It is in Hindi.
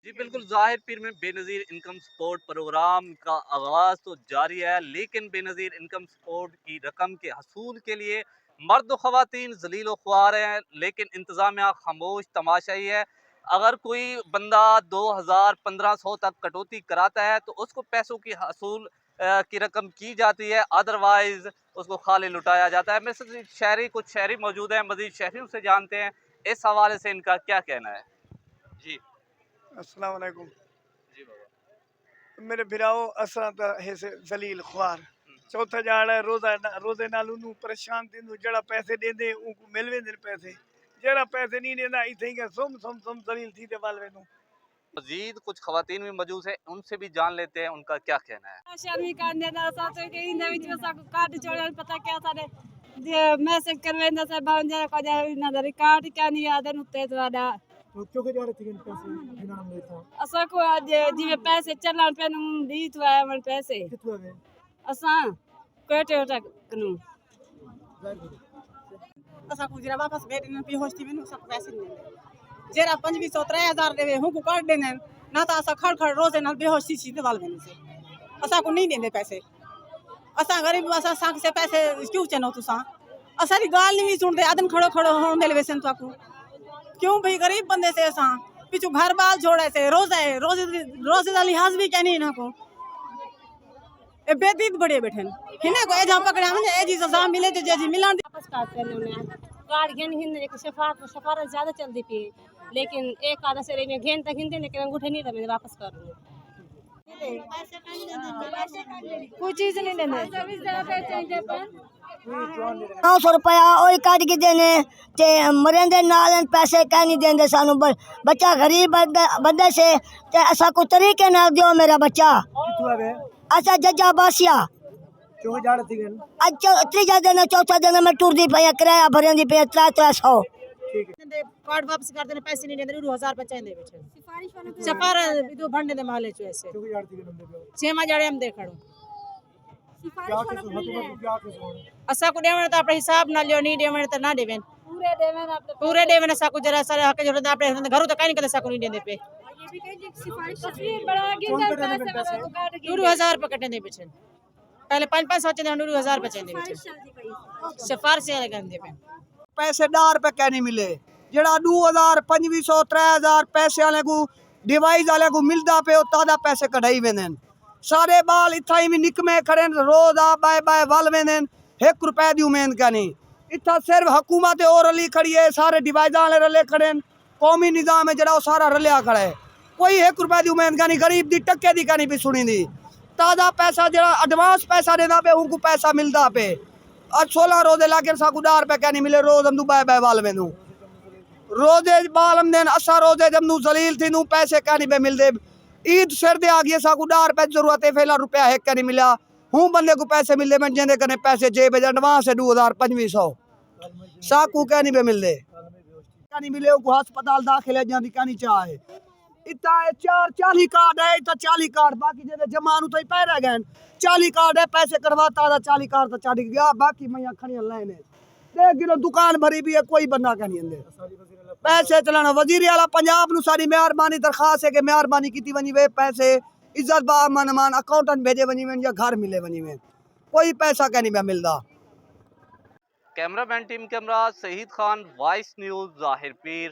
जी बिल्कुल, ज़ाहिर पीर में बेनज़ीर इनकम सपोर्ट प्रोग्राम का आगाज़ तो जारी है, लेकिन बेनज़ीर इनकम सपोर्ट की रकम के हसूल के लिए मर्द व ख़वातीन ज़लील व ख्वार हैं, लेकिन इंतज़ामिया खामोश तमाशाई है। अगर कोई बंदा 2000 1500 तक कटौती कराता है तो उसको पैसों की हसूल की रकम की जाती है, अदरवाइज़ उसको खाली लुटाया जाता है। मेरे साथ कुछ शहरी मौजूद हैं, मज़ीद शहरियों से जानते हैं इस हवाले से इनका क्या कहना है। जी। अस्सलाम वालेकुम। जी बाबा। मेरे भिराओ असां त हेसे ज़लील ख्वार चौथा जाड़ रोज़े नाल उन्नू परेशान थींदो जड़ा पैसे देंदे उनको मिल वेंदे पैसे जड़ा पैसे नहीं देंदा इथे के सुम ज़लील थी ते वाल वेंदो। मज़ीद कुछ ख़वातीन भी मौजूद हैं, उनसे भी जान लेते हैं उनका क्या कहना है। शर्मी करने दा साथ के इन विच में सब कार्ड चोरन पता क्या सारे मैसेज करवेंदा से भांजे को जा ना रिकॉर्ड क्या नहीं याद है नुते वादा तो क्यों के जा रहे थे पैसे बिना हम लेता असा को आज जिवे पैसे चलन पे दी तो है मन पैसे कितने वे असा कोटे तक कनु असा को जरा वापस बैठ न भी होस्ती में सब पैसे नहीं जरा 2500 3000 देवे हूं को काट देने ना तो असा खड़ खड़ रोज न बेहोशी सीधे वाल में से असा को नहीं देंदे पैसे असा गरीब असा सांख से पैसे क्यों चनो तुसा असा री गाल नहीं सुनते आदन खड़ो खड़ो हो मेल वेसन तो को क्यों भाई गरीब बंदे से असा पिछु घर बाल छोड़े से रोज का लिहाज भी क्या नहीं ना को ए बेदीद बड़े बैठन हिने को एजा पकड़े हम ए जी सजा मिले तो जी मिलान वापस काटते हैं उन्हें कार्ड घेन हिंद एक सफारत ज़्यादा चलती थी, लेकिन एक आधा से में घेन तक हिंदे लेकिन अंगूठे नहीं दबे वापस कर दूँ कोई चीज नहीं देने 900 रुपया और काट के देने ते मरेंदे नाल पैसे कह नहीं देंदे सानू बच्चा गरीब बंदे से ते असा को तरीके नाल दियो मेरा बच्चा कितने वे असा जज्जा बासिया क्यों जा रहे थे आज तीजा दिन चौथा दिन मैं टुरदी पे किराया भरंदी पे 300 कार्ड वापस कर देने पैसे नहीं देने 2000 रुपए दे बैठे सिफारिश दो भंडे दे माले चो ऐसे क्यों जा रहे थे छेमा जाड़े हम देखड़ो क्या के हुकूमत क्या के असा को देवन तो अपने हिसाब ना लियो नहीं देवन तो ना देवन पूरे देवन असा को जरा सारे हक जरूरत अपने घर तो काई नहीं कर सको नहीं देने पे तस्वीर बड़ा गिन पैसे वाला तो काट के 2000 रुपए कटने दे बैठे पहले 5-5 सोचे दे 2000 रुपए दे बैठे सिफारिश से गंदे पे पैसे 10 रुपए कह नहीं मिले जड़ा 2000 2500 3000 पैसे वाले को डिवाइस वाले को मिलदा पे तादा पैसे कढ़ाई वेंदन सारे बाल इथा ही निकमे खड़े रोज आ बाय बाय वाल वेंदन 1 रुपए दी उम्मीद का नहीं इतना सिर्फ हुकूमत और रली खड़ी है सारे डिवाइस वाले रले खड़े कौमी निजाम है जरा सारा रलिया खड़ा है कोई 1 रुपए दी उम्मीद का नहीं गरीब दी टक्के दी कहानी भी सुनी दी ताजा पैसा जरा एडवांस पैसा देना पे उनको पैसा मिलता पे और 16 रोजे लाके साकू 10 रुपए क्या नहीं मिले रोज हम बाय बाय वाल में रोजे बाल हम दिन असा रोजे जब नू जलील थी नू पैसे क्या नहीं पे मिलते ईद सिर दे आ गई साकू 10 रुपए जरूरत है फेला रुपया है क्या नहीं मिला हूँ बंदे को पैसे मिलते मैं जिंदे कने पैसे जेब एडवांस है 2000 2500 साकू क्या नहीं पे मिलते क्या नहीं मिले अस्पताल दाखिल है जाती क्या नहीं चाहे इतना 40 कार्ड है इतना 40 कार्ड बाकी जे जमानू तो पै रह गए 40 कार्ड है पैसे करवाता था 40 कार्ड तो चाड़ी गया बाकी मैया खड़ियां लाइन 1 किलो दुकान भरी भी है कोई बंदा का नहीं अंदर पैसे चलाना वजीर आला पंजाब नु सारी मेहरबानी दरखास्त है कि मेहरबानी की वनी वे पैसे इज्जत बा मन मान अकाउंटेंट भेजे वनी वे या घर मिले वनी वे कोई पैसा का नहीं मिलता। कैमरामैन टीम कैमरा शहीद खान, वॉइस न्यूज़, ज़ाहिर पीर।